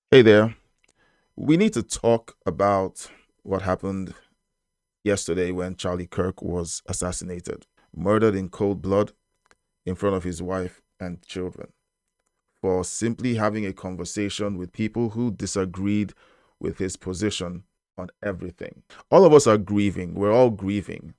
Hey there. We need to talk about what happened yesterday when Charlie Kirk was assassinated, murdered in cold blood in front of his wife and children, for simply having a conversation with people who disagreed with his position on everything. All of us are grieving. We're all grieving.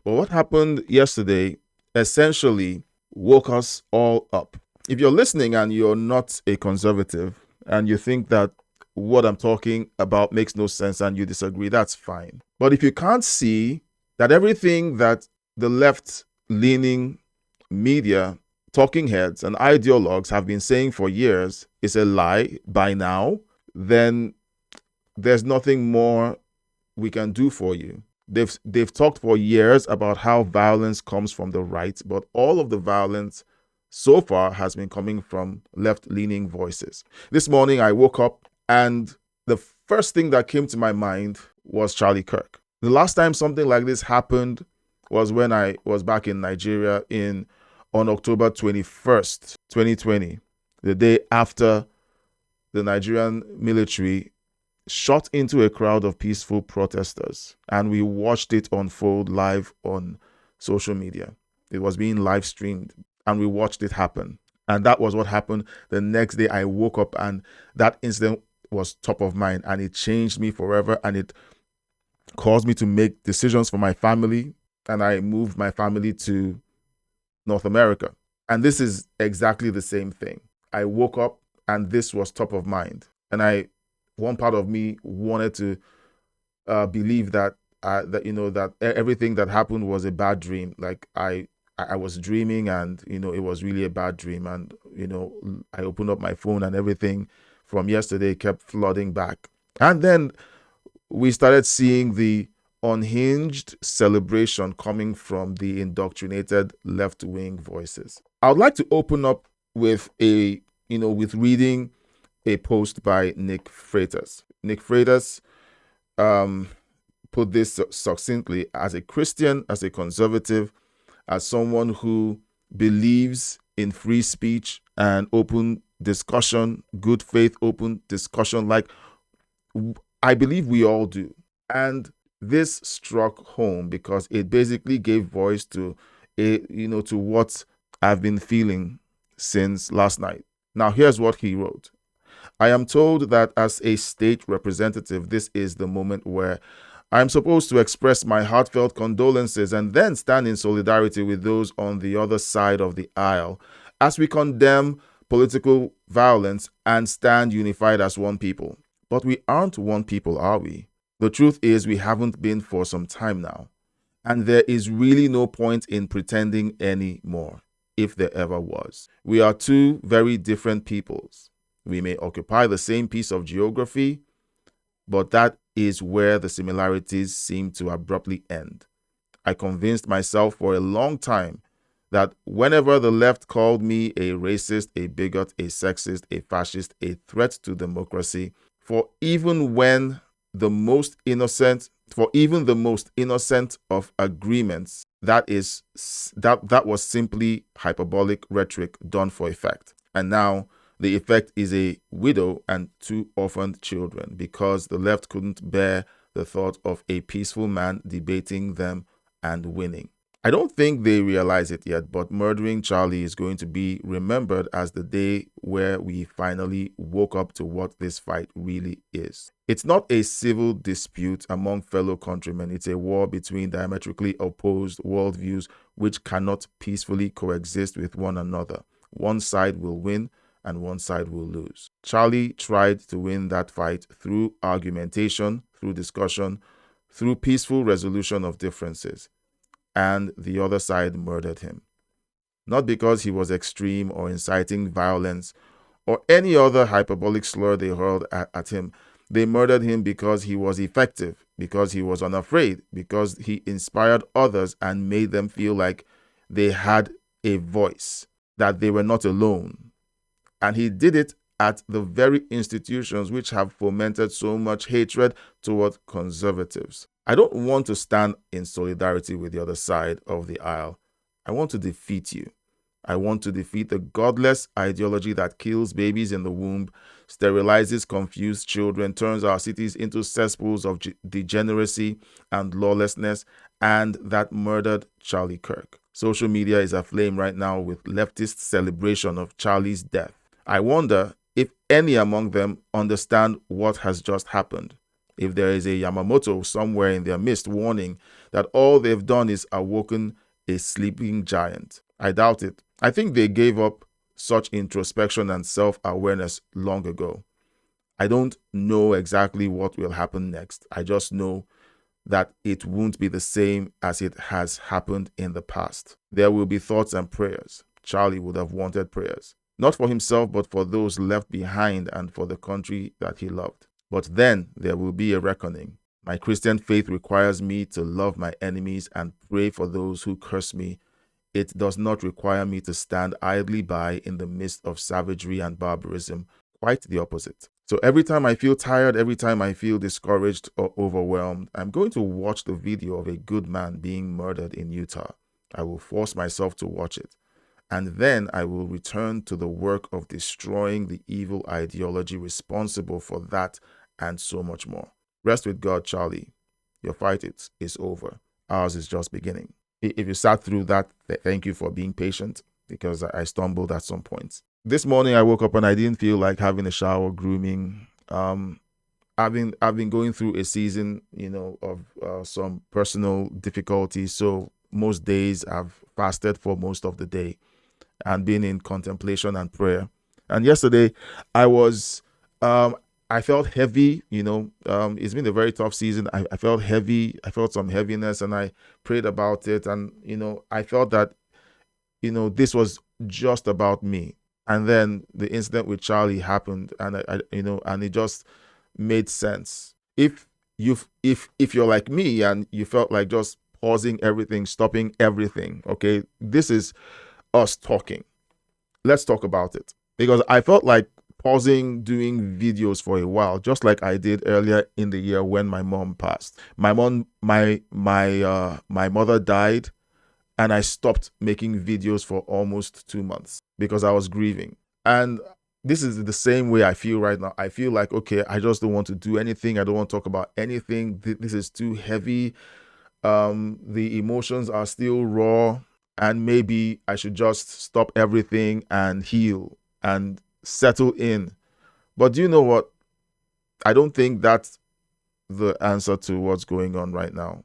But what happened yesterday essentially woke us all up. If you're listening and you're not a conservative and you think that what I'm talking about makes no sense and you disagree, that's fine. But if you can't see that everything that the left leaning media, talking heads, and ideologues have been saying for years is a lie by now, then there's nothing more we can do for you. They've talked for years about how violence comes from the right, but all of the violence so far has been coming from left-leaning voices. This morning I woke up and the first thing that came to my mind was Charlie Kirk. The last time something like this happened was when I was back in Nigeria in on October 21st, 2020, the day after the Nigerian military shot into a crowd of peaceful protesters, and we watched it unfold live on social media. It was being live streamed, and we watched it happen. And that was what happened the next day. I woke up, and that incident was top of mind, and it changed me forever, and it caused me to make decisions for my family, and I moved my family to North America. And this is exactly the same thing. I woke up, and this was top of mind, and I one part of me wanted to believe that that everything that happened was a bad dream. Like I was dreaming, and it was really a bad dream. And I opened up my phone, and everything from yesterday kept flooding back. And then we started seeing the unhinged celebration coming from the indoctrinated left wing voices. I would like to open up with with reading a post by Nick Freitas. Nick Freitas um, put this succinctly: as a Christian, as a conservative, as someone who believes in free speech and open discussion, good faith, open discussion, like I believe we all do. And this struck home because it basically gave voice to to what I've been feeling since last night. Now, here's what he wrote. I am told that as a state representative, this is the moment where I'm supposed to express my heartfelt condolences and then stand in solidarity with those on the other side of the aisle as we condemn political violence and stand unified as one people. But we aren't one people, are we? The truth is, we haven't been for some time now. And there is really no point in pretending anymore, if there ever was. We are two very different peoples. We may occupy the same piece of geography, but that is where the similarities seem to abruptly end. I convinced myself for a long time that whenever the left called me a racist, a bigot, a sexist, a fascist, a threat to democracy, for even when the most innocent, for even the most innocent of agreements, that was simply hyperbolic rhetoric done for effect. And now the effect is a widow and two orphaned children because the left couldn't bear the thought of a peaceful man debating them and winning. I don't think they realize it yet, but murdering Charlie is going to be remembered as the day where we finally woke up to what this fight really is. It's not a civil dispute among fellow countrymen. It's a war between diametrically opposed worldviews which cannot peacefully coexist with one another. One side will win and one side will lose. Charlie tried to win that fight through argumentation, through discussion, through peaceful resolution of differences, and the other side murdered him. Not because he was extreme or inciting violence or any other hyperbolic slur they hurled at him. They murdered him because he was effective, because he was unafraid, because he inspired others and made them feel like they had a voice, that they were not alone. And he did it at the very institutions which have fomented so much hatred toward conservatives. I don't want to stand in solidarity with the other side of the aisle. I want to defeat you. I want to defeat the godless ideology that kills babies in the womb, sterilizes confused children, turns our cities into cesspools of degeneracy and lawlessness, and that murdered Charlie Kirk. Social media is aflame right now with leftist celebration of Charlie's death. I wonder if any among them understand what has just happened. If there is a Yamamoto somewhere in their midst warning that all they've done is awoken a sleeping giant. I doubt it. I think they gave up such introspection and self-awareness long ago. I don't know exactly what will happen next. I just know that it won't be the same as it has happened in the past. There will be thoughts and prayers. Charlie would have wanted prayers. Not for himself, but for those left behind and for the country that he loved. But then there will be a reckoning. My Christian faith requires me to love my enemies and pray for those who curse me. It does not require me to stand idly by in the midst of savagery and barbarism. Quite the opposite. So every time I feel tired, every time I feel discouraged or overwhelmed, I'm going to watch the video of a good man being murdered in Utah. I will force myself to watch it. And then I will return to the work of destroying the evil ideology responsible for that and so much more. Rest with God, Charlie. Your fight is over. Ours is just beginning. If you sat through that, thank you for being patient, because I stumbled at some points. This morning I woke up and I didn't feel like having a shower, grooming. I've been going through a season, of some personal difficulties. So most days I've fasted for most of the day and been in contemplation and prayer. And yesterday I was, I felt heavy. It's been a very tough season. I felt heavy. I felt some heaviness, and I prayed about it. And I felt that this was just about me. And then the incident with Charlie happened, and and it just made sense. If you're like me and you felt like just pausing everything, stopping everything, okay, this is us talking. Let's talk about it, because I felt like pausing doing videos for a while, just like I did earlier in the year when my mom passed. My mother died, and I stopped making videos for almost 2 months because I was grieving. And this is the same way I feel right now. I feel like, okay, I just don't want to do anything. I don't want to talk about anything. This is too heavy. The emotions are still raw, and maybe I should just stop everything and heal and settle in. But do you know what? I don't think that's the answer to what's going on right now,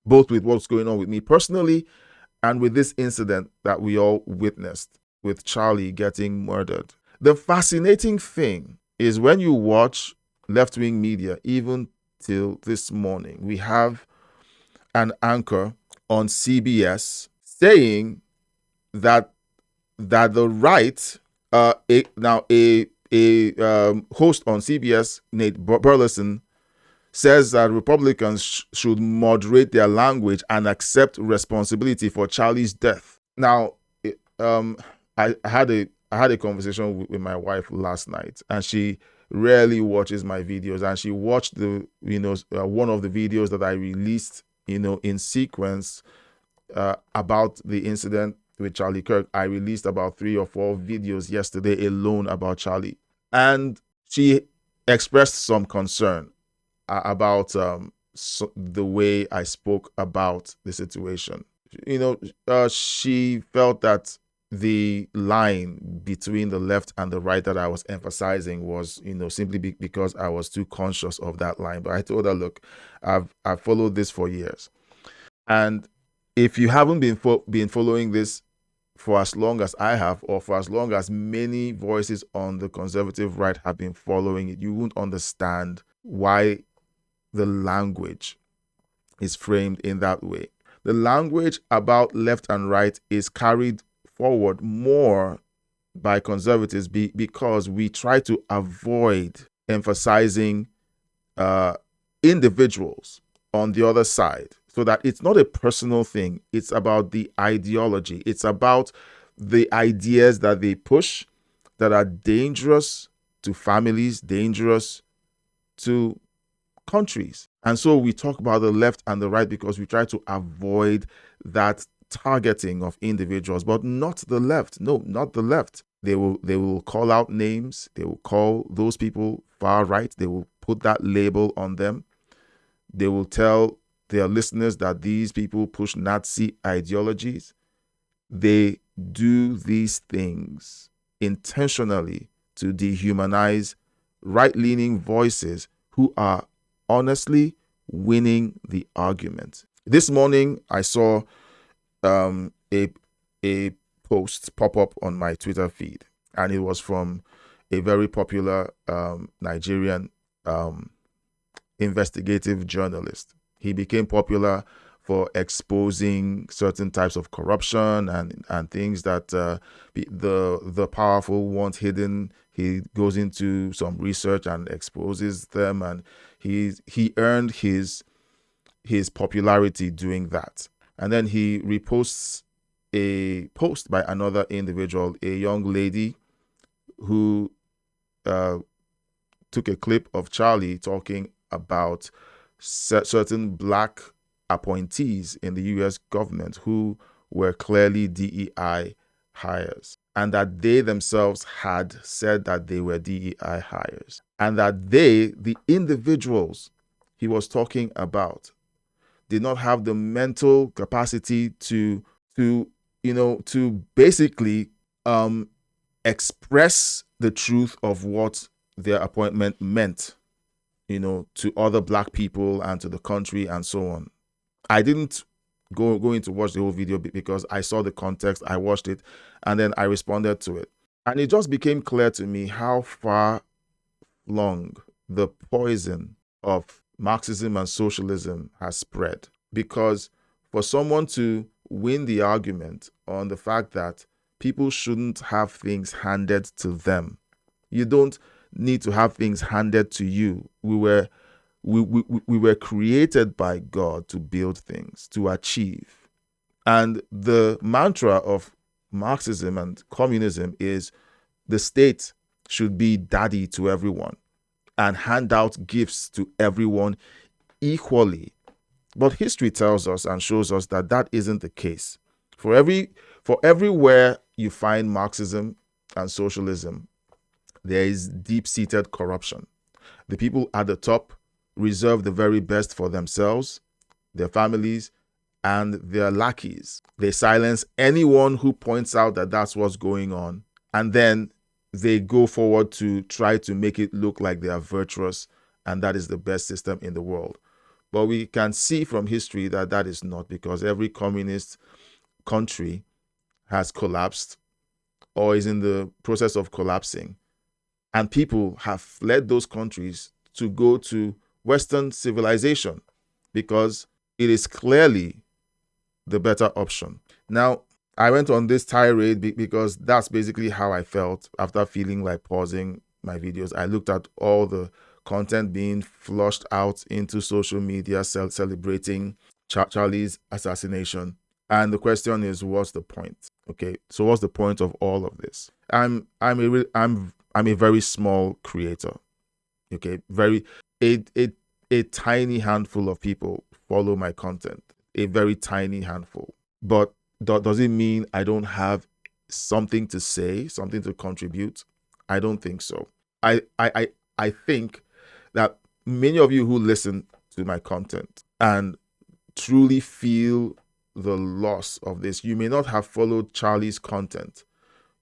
both with what's going on with me personally and with this incident that we all witnessed with Charlie getting murdered. The fascinating thing is when you watch left-wing media, even till this morning, we have an anchor on CBS saying that the right, a host on CBS, Nate Burleson, says that Republicans should moderate their language and accept responsibility for Charlie's death. Now, I had a conversation with my wife last night, and she rarely watches my videos, and she watched the one of the videos that I released in sequence about the incident with Charlie Kirk. I released about 3 or 4 videos yesterday alone about Charlie, and she expressed some concern about the way I spoke about the situation. She felt that the line between the left and the right that I was emphasizing was, simply because I was too conscious of that line. But I told her, look, I've followed this for years, and if you haven't been following this for as long as I have, or for as long as many voices on the conservative right have been following it, you won't understand why the language is framed in that way. The language about left and right is carried forward more by conservatives because we try to avoid emphasizing individuals on the other side, so that it's not a personal thing. It's about the ideology. It's about the ideas that they push that are dangerous to families, dangerous to countries. And so we talk about the left and the right because we try to avoid that targeting of individuals, but not the left. No, not the left. They will call out names. They will call those people far right. They will put that label on them. They will tell their listeners that these people push Nazi ideologies. They do these things intentionally to dehumanize right-leaning voices who are honestly winning the argument. This morning, I saw a post pop up on my Twitter feed, and it was from a very popular Nigerian investigative journalist. He became popular for exposing certain types of corruption and things that the powerful want hidden. He goes into some research and exposes them, and he earned his popularity doing that. And then he reposts a post by another individual, a young lady who took a clip of Charlie talking about certain black appointees in the U.S. government who were clearly DEI hires, and that they themselves had said that they were DEI hires, and that the individuals he was talking about, did not have the mental capacity to basically express the truth of what their appointment meant, to other black people and to the country and so on. I didn't go in to watch the whole video because I saw the context, I watched it, and then I responded to it. And it just became clear to me how far flung the poison of Marxism and socialism has spread. Because for someone to win the argument on the fact that people shouldn't have things handed to them, you don't need to have things handed to you. We were created by God to build things, to achieve. And the mantra of Marxism and communism is the state should be daddy to everyone and hand out gifts to everyone equally. But history tells us and shows us that that isn't the case. For everywhere you find Marxism and socialism, there is deep-seated corruption. The people at the top reserve the very best for themselves, their families, and their lackeys. They silence anyone who points out that that's what's going on, and then they go forward to try to make it look like they are virtuous and that is the best system in the world. But we can see from history that that is not, because every communist country has collapsed or is in the process of collapsing. And people have fled those countries to go to Western civilization because it is clearly the better option. Now, I went on this tirade because that's basically how I felt after feeling like pausing my videos. I looked at all the content being flushed out into social media celebrating Charlie's assassination. And the question is, what's the point? Okay, so what's the point of all of this? I'm a very small creator. Okay, a tiny handful of people follow my content. A very tiny handful. But does it mean I don't have something to say, something to contribute? I don't think so. I think that many of you who listen to my content and truly feel the loss of this, you may not have followed Charlie's content.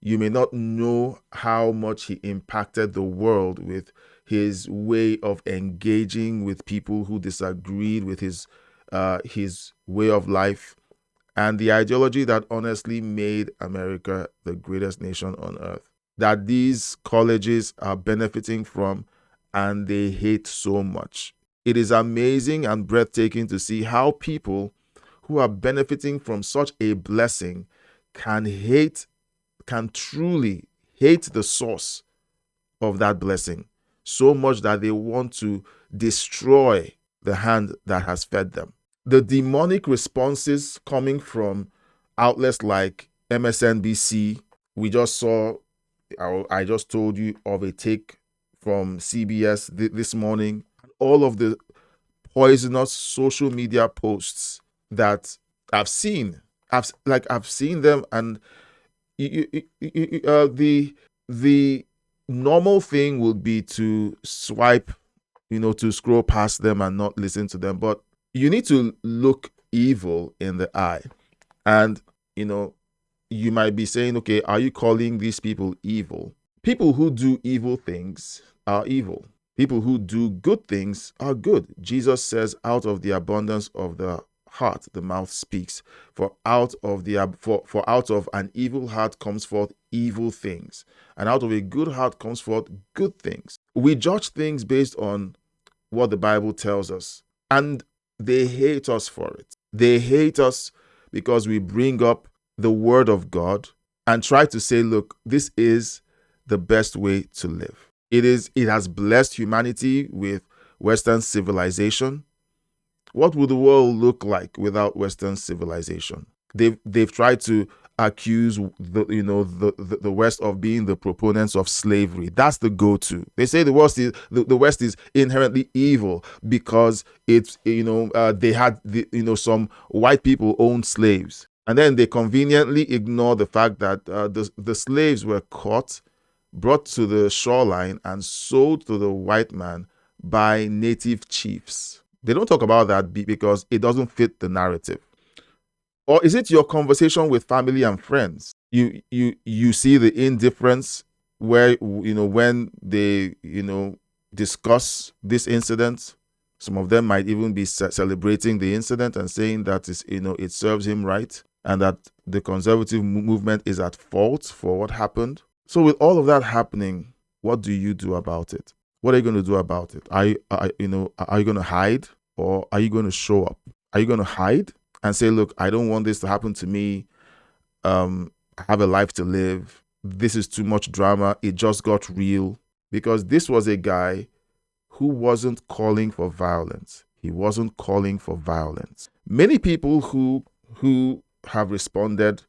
You may not know how much he impacted the world with his way of engaging with people who disagreed with his way of life and the ideology that honestly made America the greatest nation on earth, that these colleges are benefiting from and they hate so much. It is amazing and breathtaking to see how people who are benefiting from such a blessing can truly hate the source of that blessing so much that they want to destroy the hand that has fed them. The demonic responses coming from outlets like MSNBC, we just saw, I just told you of a take from CBS this morning, all of the poisonous social media posts that I've seen I've seen them, and the normal thing would be to swipe, to scroll past them and not listen to them. But you need to look evil in the eye. And, you might be saying, okay, are you calling these people evil? People who do evil things are evil. People who do good things are good. Jesus says, out of the abundance of the heart, the mouth speaks. For out of an evil heart comes forth evil things, and out of a good heart comes forth good things. We judge things based on what the Bible tells us, and they hate us for it. They hate us because we bring up the Word of God and try to say, look, this is the best way to live. It has blessed humanity with Western civilization. What would the world look like without Western civilization? They've tried to accuse the West of being the proponents of slavery. That's the go-to. They say the West is inherently evil because it's they had some white people owned slaves, and then they conveniently ignore the fact that the slaves were caught, brought to the shoreline, and sold to the white man by native chiefs. They don't talk about that because it doesn't fit the narrative. Or is it your conversation with family and friends? You see the indifference where when they discuss this incident. Some of them might even be celebrating the incident and saying that it serves him right, and that the conservative movement is at fault for what happened. So with all of that happening, what do you do about it? What are you going to do about it? Are you going to hide, or are you going to show up? Are you going to hide and say, look, I don't want this to happen to me. I have a life to live. This is too much drama. It just got real. Because this was a guy who wasn't calling for violence. He wasn't calling for violence. Many people who have responded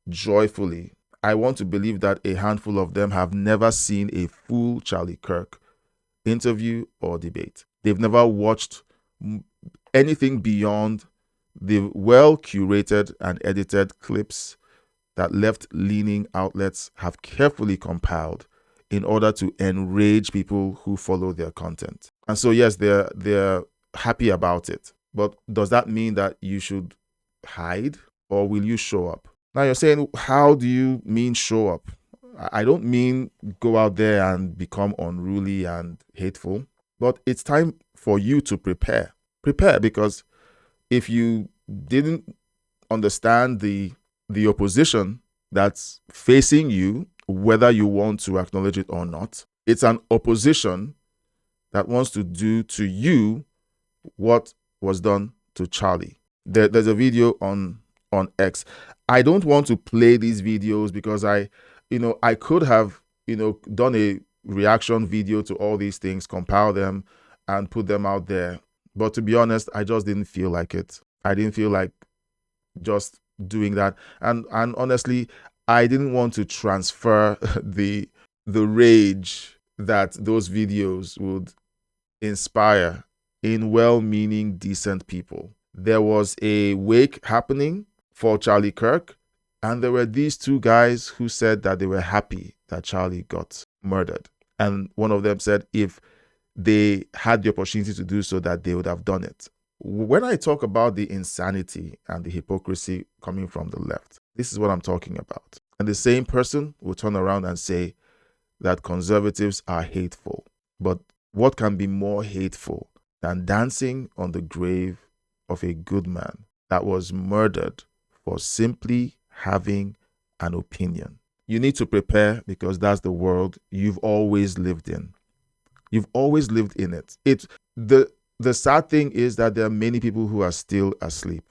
joyfully, I want to believe that a handful of them have never seen a full Charlie Kirk interview or debate. They've never watched anything beyond the well-curated and edited clips that left-leaning outlets have carefully compiled in order to enrage people who follow their content. And so, yes, they're happy about it. But does that mean that you should hide, or will you show up? Now you're saying, how do you mean show up? I don't mean go out there and become unruly and hateful, but it's time for you to prepare. Prepare, because if you didn't understand the opposition that's facing you, whether you want to acknowledge it or not, it's an opposition that wants to do to you what was done to Charlie. There's a video on X. I don't want to play these videos because I could have done a reaction video to all these things, compile them and put them out there. But to be honest, I just didn't feel like it. I didn't feel like just doing that. And honestly, I didn't want to transfer the rage that those videos would inspire in well-meaning, decent people. There was a wake happening for Charlie Kirk, and there were these two guys who said that they were happy that Charlie got murdered. And one of them said if they had the opportunity to do so, that they would have done it. When I talk about the insanity and the hypocrisy coming from the left, this is what I'm talking about. And the same person will turn around and say that conservatives are hateful. But what can be more hateful than dancing on the grave of a good man that was murdered for simply having an opinion? You need to prepare, because that's the world you've always lived in. You've always lived in it. The sad thing is that there are many people who are still asleep.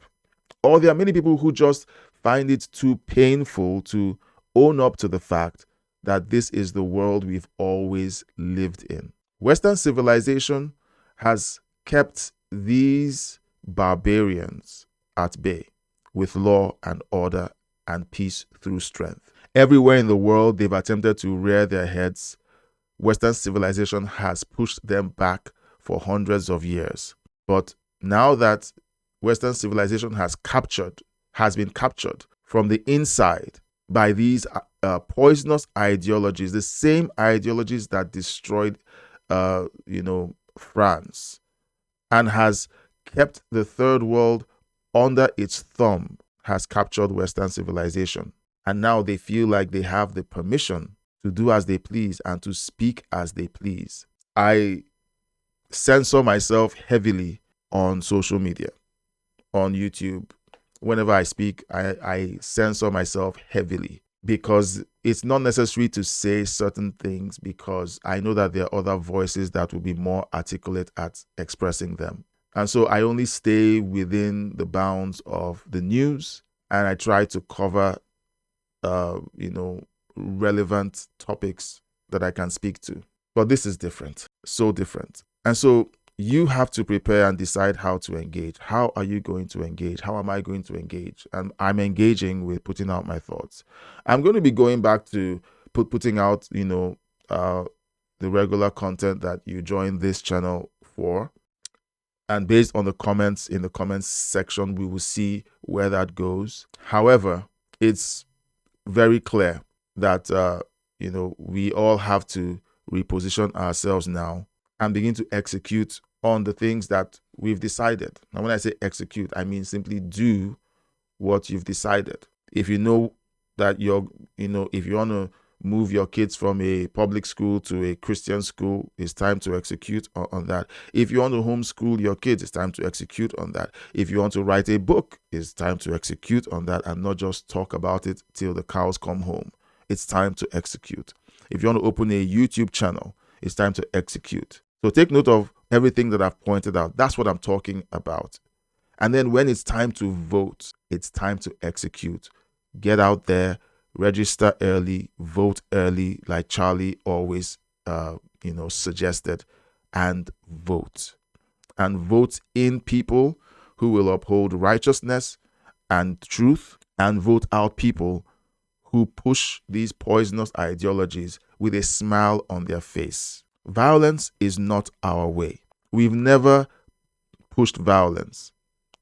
Or there are many people who just find it too painful to own up to the fact that this is the world we've always lived in. Western civilization has kept these barbarians at bay with law and order and peace through strength. Everywhere in the world they've attempted to rear their heads, Western civilization has pushed them back for hundreds of years. But now that Western civilization has captured has been captured from the inside by these poisonous ideologies, the same ideologies that destroyed, France, and has kept the third world under its thumb, has captured Western civilization. And now they feel like they have the permission to do as they please and to speak as they please. I censor myself heavily on social media, on YouTube. Whenever I speak, I censor myself heavily because it's not necessary to say certain things, because I know that there are other voices that will be more articulate at expressing them. And so I only stay within the bounds of the news, and I try to cover, relevant topics that I can speak to. But this is different, so different. And so you have to prepare and decide how to engage. How are you going to engage? How am I going to engage? And I'm engaging with putting out my thoughts. I'm going to be going back to putting out, the regular content that you join this channel for. And based on the comments in the comments section, we will see where that goes. However, it's very clear that, we all have to reposition ourselves now and begin to execute on the things that we've decided. Now, when I say execute, I mean simply do what you've decided. If you know that if you want to move your kids from a public school to a Christian school, it's time to execute on that. If you want to homeschool your kids, it's time to execute on that. If you want to write a book, it's time to execute on that and not just talk about it till the cows come home. It's time to execute. If you want to open a YouTube channel, it's time to execute. So take note of everything that I've pointed out. That's what I'm talking about. And then when it's time to vote, it's time to execute. Get out there, register early, vote early, like Charlie always, suggested, and vote. And vote in people who will uphold righteousness and truth, and vote out people who push these poisonous ideologies with a smile on their face. Violence is not our way. We've never pushed violence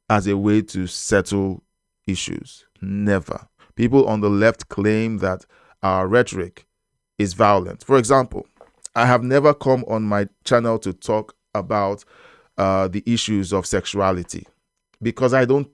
as a way to settle issues. Never. People on the left claim that our rhetoric is violent. For example, I have never come on my channel to talk about the issues of sexuality, because I don't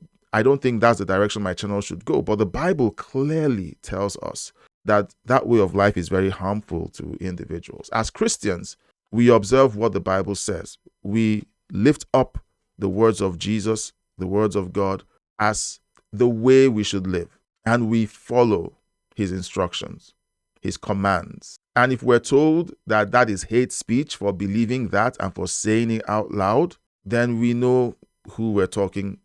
think that's the direction my channel should go. But the Bible clearly tells us that way of life is very harmful to individuals. As Christians, we observe what the Bible says. We lift up the words of Jesus, the words of God, as the way we should live. And we follow his instructions, his commands. And if we're told that that is hate speech for believing that and for saying it out loud, then we know who we're talking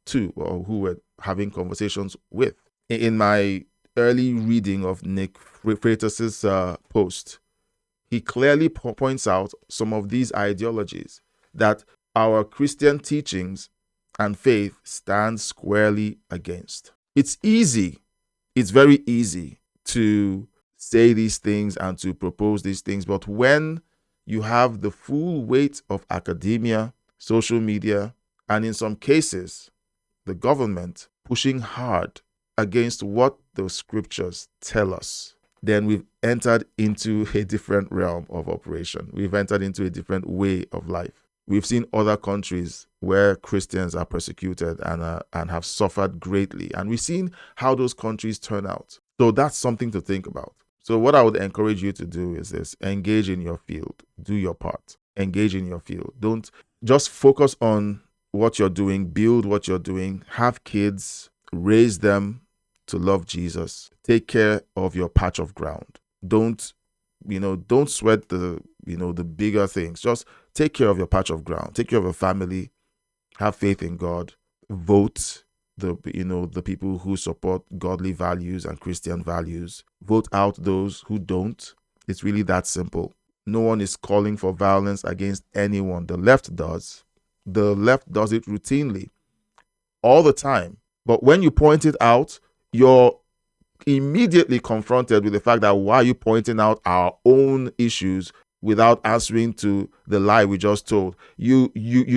to or who we're having conversations with. In my early reading of Nick Freitas's post, he clearly points out some of these ideologies that our Christian teachings and faith stand squarely against. It's very easy to say these things and to propose these things, but when you have the full weight of academia, social media, and in some cases, the government pushing hard against what the scriptures tell us, then we've entered into a different realm of operation. We've entered into a different way of life. We've seen other countries where Christians are persecuted and have suffered greatly. And we've seen how those countries turn out. So that's something to think about. So what I would encourage you to do is this: engage in your field. Do your part. Engage in your field. Don't just focus on what you're doing. Build what you're doing. Have kids. Raise them to love Jesus. Take care of your patch of ground. Don't sweat the bigger things. Just take care of your patch of ground. Take care of your family. Have faith in God. Vote the people who support godly values and Christian values. Vote out those who don't. It's really that simple. No one is calling for violence against anyone. The left does. The left does it routinely, all the time. But when you point it out, you're immediately confronted with the fact that why are you pointing out our own issues without answering to the lie we just told? You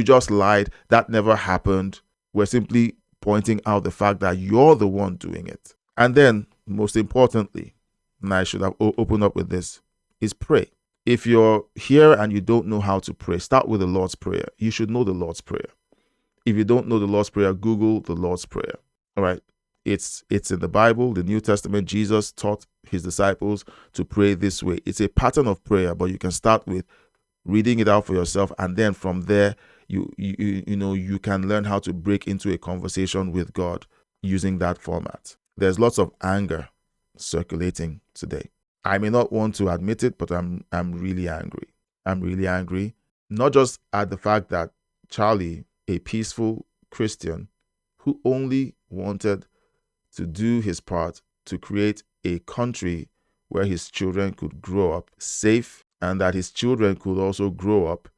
just lied. That never happened. We're simply pointing out the fact that you're the one doing it. And then, most importantly, and I should have opened up with this, is pray. If you're here and you don't know how to pray, start with the Lord's Prayer. You should know the Lord's Prayer. If you don't know the Lord's Prayer, Google the Lord's Prayer. All right. It's in the Bible, the New Testament. Jesus taught his disciples to pray this way. It's a pattern of prayer, but you can start with reading it out for yourself, and then from there, you can learn how to break into a conversation with God using that format. There's lots of anger circulating today. I may not want to admit it, but I'm really angry. I'm really angry, not just at the fact that Charlie, a peaceful Christian who only wanted to do his part to create a country where his children could grow up safe, and that his children could also grow up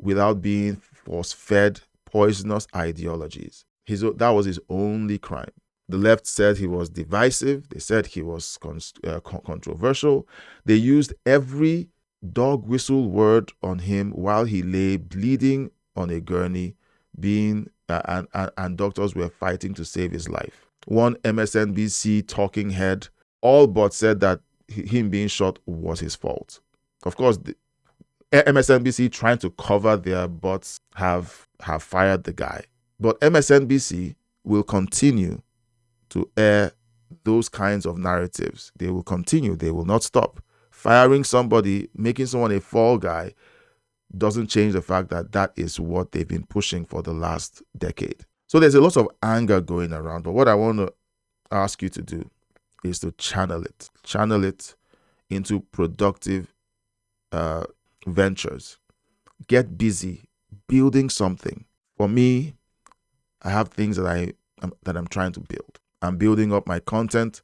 without being force-fed poisonous ideologies. That was his only crime. The left said he was divisive. They said he was controversial. They used every dog whistle word on him while he lay bleeding on a gurney, and doctors were fighting to save his life. One MSNBC talking head all but said that him being shot was his fault. Of course, the MSNBC, trying to cover their butts, have fired the guy. But MSNBC will continue to air those kinds of narratives. They will continue. They will not stop. Firing somebody, making someone a fall guy, doesn't change the fact that that is what they've been pushing for the last decade. So there's a lot of anger going around. But what I want to ask you to do is to channel it into productive ventures. Get busy building something. For me, I have things that I'm trying to build. I'm building up my content,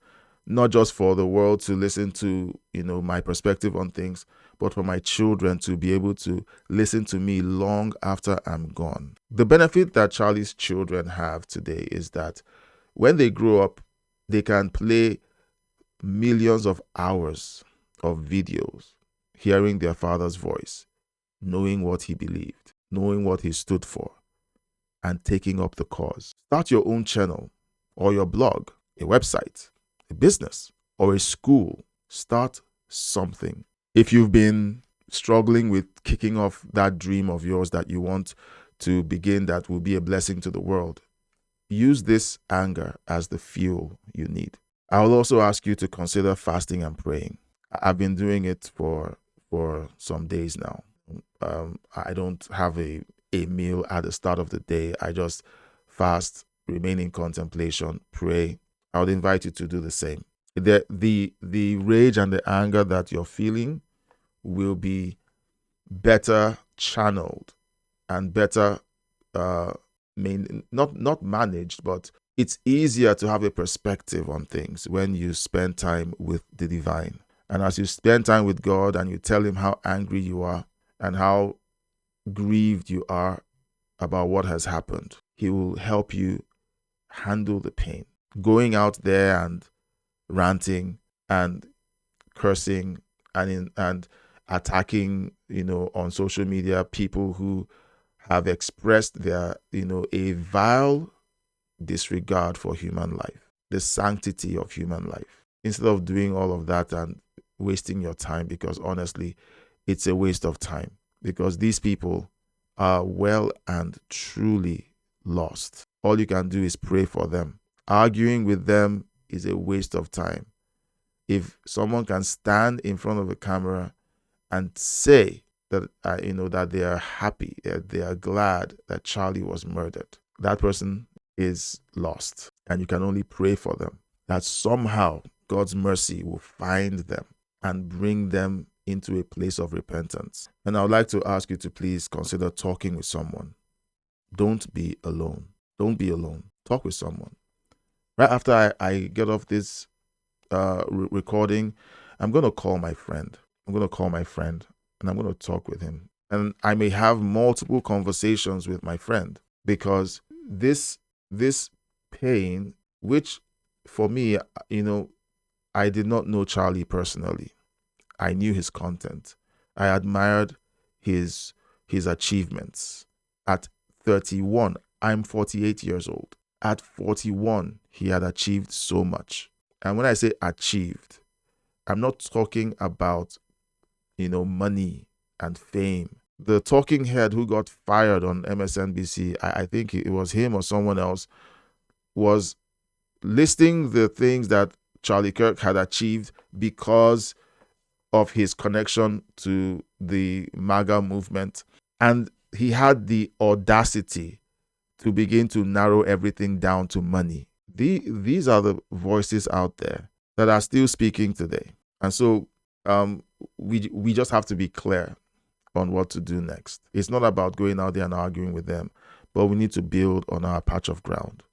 not just for the world to listen to, my perspective on things, but for my children to be able to listen to me long after I'm gone. The benefit that Charlie's children have today is that when they grow up, they can play millions of hours of videos, hearing their father's voice, knowing what he believed, knowing what he stood for, and taking up the cause. Start your own channel or your blog, a website, a business, or a school. Start something. If you've been struggling with kicking off that dream of yours that you want to begin that will be a blessing to the world, use this anger as the fuel you need. I will also ask you to consider fasting and praying. I've been doing it for some days now. I don't have a meal at the start of the day. I just fast, remain in contemplation, pray. I would invite you to do the same. The rage and the anger that you're feeling will be better channeled and better not managed, but it's easier to have a perspective on things when you spend time with the divine. And as you spend time with God and you tell him how angry you are and how grieved you are about what has happened, he will help you handle the pain. Going out there and ranting and cursing and attacking, on social media, people who have expressed their, a vile disregard for human life, the sanctity of human life. Instead of doing all of that and wasting your time, because honestly, it's a waste of time, because these people are well and truly lost. All you can do is pray for them. Arguing with them is a waste of time. If someone can stand in front of a camera and say that that they are happy, they are glad that Charlie was murdered, that person is lost, and you can only pray for them that somehow God's mercy will find them and bring them into a place of repentance. And I would like to ask you to please consider talking with someone. Don't be alone. Don't be alone. Talk with someone. Right after I get off this recording, I'm going to call my friend. And I'm going to talk with him. And I may have multiple conversations with my friend, because this pain, which for me, I did not know Charlie personally. I knew his content. I admired his achievements. At 31, I'm 48 years old. At 41, he had achieved so much. And when I say achieved, I'm not talking about, money and fame. The talking head who got fired on MSNBC, I think it was him or someone else, was listing the things that Charlie Kirk had achieved because of his connection to the MAGA movement. And he had the audacity to begin to narrow everything down to money. These are the voices out there that are still speaking today. And so we just have to be clear on what to do next. It's not about going out there and arguing with them, but we need to build on our patch of ground,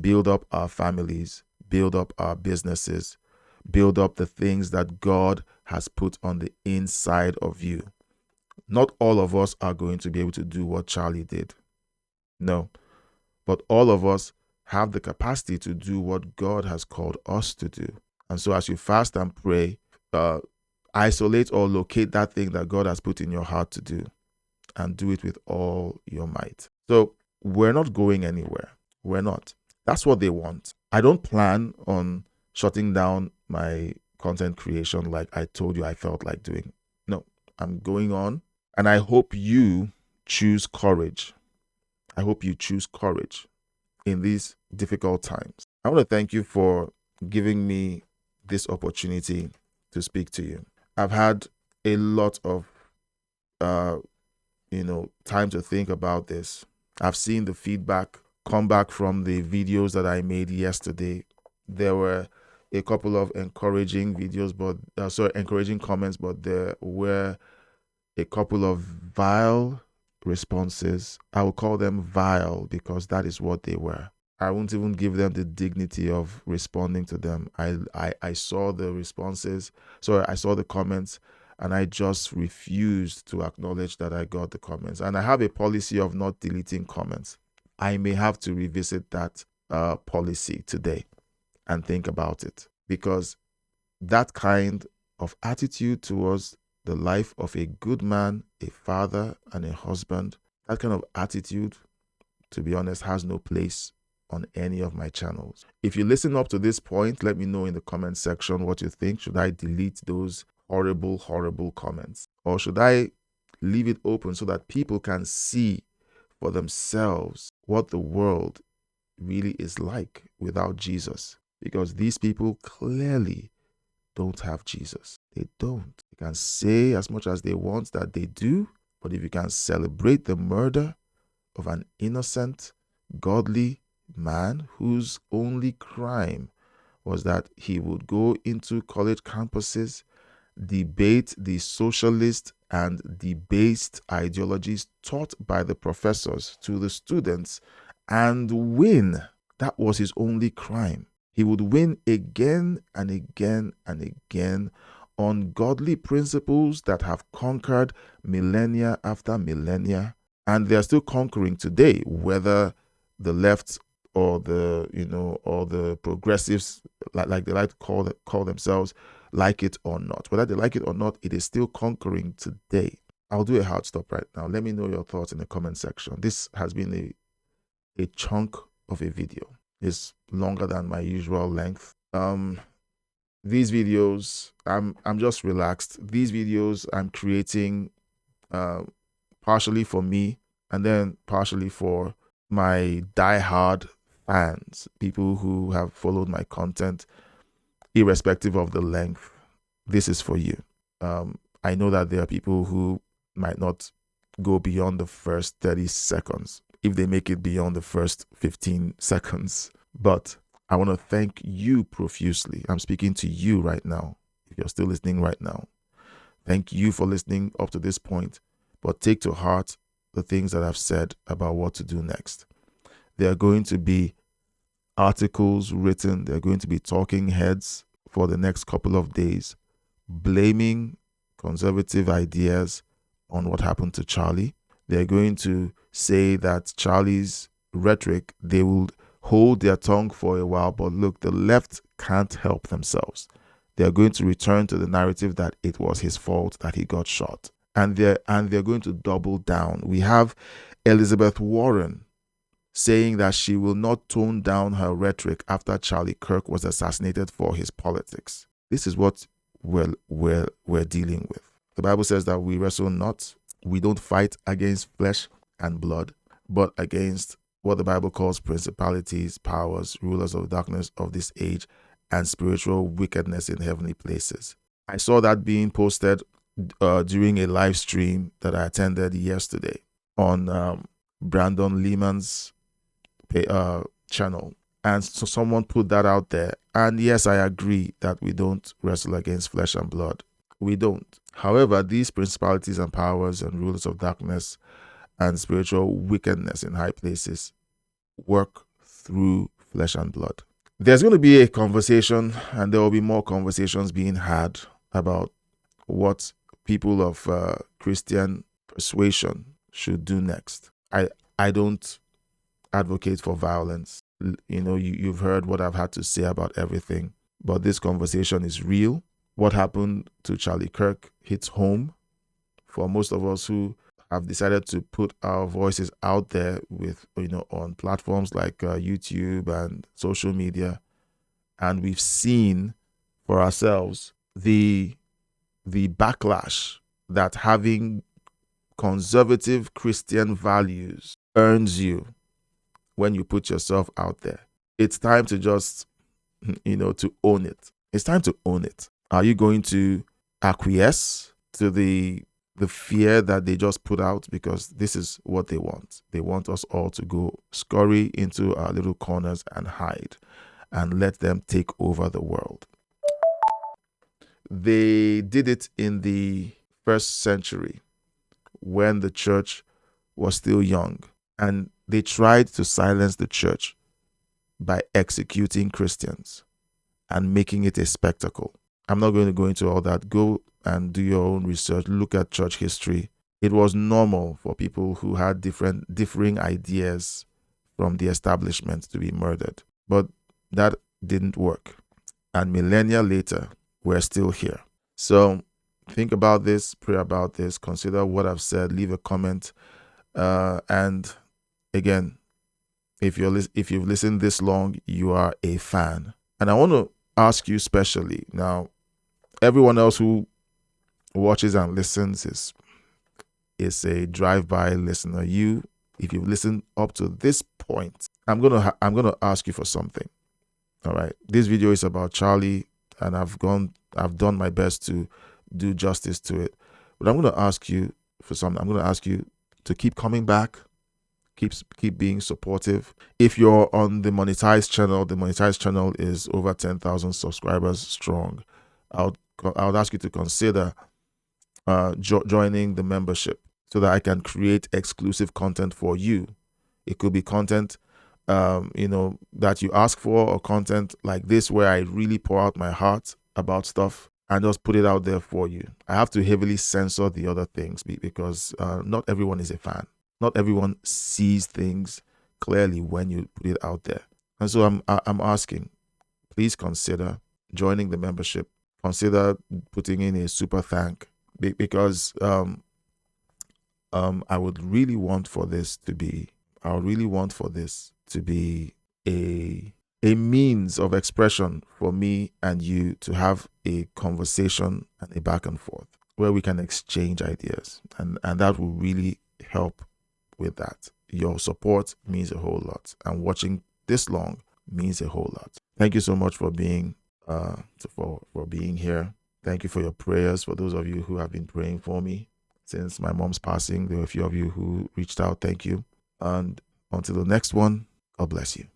build up our families, build up our businesses, build up the things that God has put on the inside of you. Not all of us are going to be able to do what Charlie did. No. But all of us have the capacity to do what God has called us to do. And so as you fast and pray, isolate or locate that thing that God has put in your heart to do and do it with all your might. So we're not going anywhere. We're not. That's what they want. I don't plan on shutting down my content creation like I told you I felt like doing. No, I'm going on. And I hope you choose courage. I hope you choose courage in these difficult times. I want to thank you for giving me this opportunity to speak to you. I've had a lot of, time to think about this. I've seen the feedback come back from the videos that I made yesterday. There were a couple of encouraging encouraging comments, but there were a couple of vile responses. I will call them vile because that is what they were. I won't even give them the dignity of responding to them. I saw the responses. I saw the comments, and I just refused to acknowledge that I got the comments. And I have a policy of not deleting comments. I may have to revisit that policy today and think about it, because that kind of attitude towards the life of a good man, a father, and a husband, that kind of attitude, to be honest, has no place on any of my channels. If you listen up to this point, let me know in the comment section what you think. Should I delete those horrible, horrible comments? Or should I leave it open so that people can see for themselves what the world really is like without Jesus? Because these people clearly don't have Jesus. They don't. They can say as much as they want that they do, but if you can celebrate the murder of an innocent, godly man whose only crime was that he would go into college campuses, debate the socialist and debased ideologies taught by the professors to the students and win. That was his only crime. He would win again and again and again on godly principles that have conquered millennia after millennia, and they are still conquering today, whether the left or the progressives, like they like to call themselves, like it or not. Whether they like it or not, it is still conquering today. I'll do a hard stop right now. Let me know your thoughts in the comment section. This has been a chunk of a video. It's longer than my usual length. These videos, I'm just relaxed. These videos I'm creating partially for me and then partially for my diehard fans, people who have followed my content irrespective of the length. This is for you. I know that there are people who might not go beyond the first 30 seconds, if they make it beyond the first 15 seconds. But I want to thank you profusely. I'm speaking to you right now. If you're still listening right now, thank you for listening up to this point. But take to heart the things that I've said about what to do next. There are going to be articles written. There are going to be talking heads for the next couple of days, blaming conservative ideas on what happened to Charlie. They're going to say that Charlie's rhetoric, they will hold their tongue for a while, but look, the left can't help themselves. They're going to return to the narrative that it was his fault that he got shot. And they're going to double down. We have Elizabeth Warren saying that she will not tone down her rhetoric after Charlie Kirk was assassinated for his politics. This is what we're dealing with. The Bible says that we don't fight against flesh and blood, but against what the Bible calls principalities, powers, rulers of darkness of this age, and spiritual wickedness in heavenly places. I saw that being posted during a live stream that I attended yesterday on Brandon Lehman's channel. And so someone put that out there. And yes, I agree that we don't wrestle against flesh and blood. We don't. However, these principalities and powers and rulers of darkness and spiritual wickedness in high places work through flesh and blood. There's going to be a conversation, and there will be more conversations being had about what people of Christian persuasion should do next. I don't advocate for violence. You've heard what I've had to say about everything, but this conversation is real. What happened to Charlie Kirk hits home for most of us who have decided to put our voices out there with, on platforms like YouTube and social media. And we've seen for ourselves the backlash that having conservative Christian values earns you when you put yourself out there. It's time to just, to own it. It's time to own it. Are you going to acquiesce to the fear that they just put out? Because this is what they want. They want us all to go scurry into our little corners and hide and let them take over the world. They did it in the first century when the church was still young, and they tried to silence the church by executing Christians and making it a spectacle. I'm not going to go into all that. Go and do your own research. Look at church history. It was normal for people who had differing ideas from the establishment to be murdered. But that didn't work. And millennia later, we're still here. So think about this, pray about this, consider what I've said, leave a comment. And again, if you've listened this long, you are a fan. And I want to ask you specially now, everyone else who watches and listens is a drive-by listener. If you've listened up to this point, I'm gonna ask you for something. All right, this video is about Charlie, and I've done my best to do justice to it. But I'm gonna ask you for something. I'm gonna ask you to keep coming back, keep being supportive. If you're on the monetized channel is over 10,000 subscribers strong. I would ask you to consider joining the membership so that I can create exclusive content for you. It could be content that you ask for, or content like this where I really pour out my heart about stuff and just put it out there for you. I have to heavily censor the other things because not everyone is a fan. Not everyone sees things clearly when you put it out there. And so I'm asking, please consider joining the membership. Consider putting in a super thank, because I would really want for this to be a means of expression for me and you to have a conversation and a back and forth where we can exchange ideas, and that will really help with that. Your support means a whole lot, and watching this long means a whole lot. Thank you so much for being for being here. Thank you for your prayers. For those of you who have been praying for me since my mom's passing, there were a few of you who reached out. Thank you. And until the next one, God bless you.